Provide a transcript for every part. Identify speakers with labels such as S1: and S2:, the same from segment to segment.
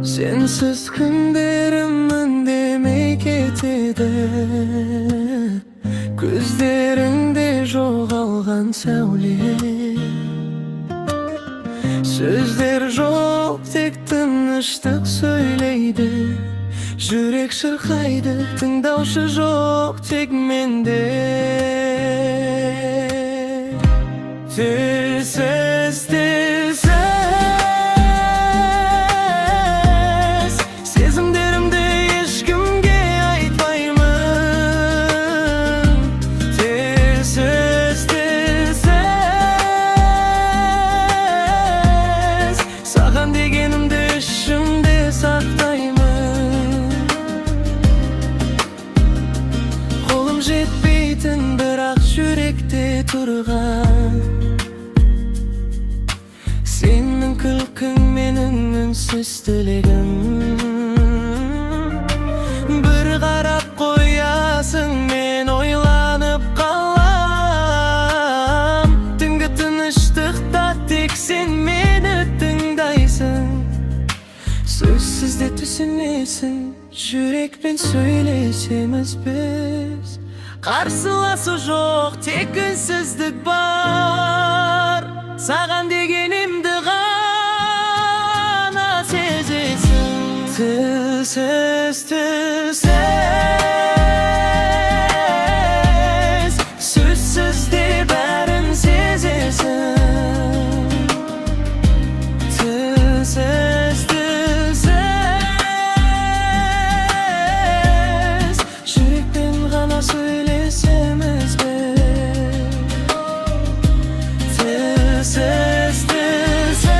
S1: Sensiz günlerimmin demey ketedi, gözlerinde жоғалған сәуле. Sözler жоқ, тек тыныштық сөйлейді. Жүрек шырқайды, тыңдаушы жоқ, тек менде. Тілсіз, тілсіз сезімдерімді ешкімге айтпаймын. Тілсіз, тілсіз саған дегенімді ішімде сақтаймын. Қолым жетпейтін бірақ жүректе тұрған, сенің күлкің менің үнсіз тілегім. Бір қарап қоясың, мен ойланып қалам. Түнгі тыныштықта тек сен мені тыңдайсың. Сөзсіз де түсінесің, жүрекпен сөйлесеміз біз. Қарсыласу жоқ, тек үнсіздік бар. Саған дегенімді ғана сезесің. Тілсіз, тілсіз сөзсіз де бәрін сезесің. Тілсіз, тілсіз жүрекпен ғана сөйлесеміз біз. Тілсіз, тілсіз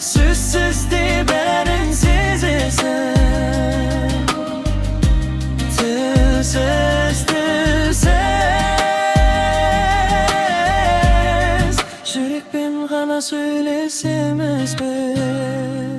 S1: сөзсіз де бәрін сезесің. Тілсіз, тілсіз жүрекпен ғана сөйлесеміз біз.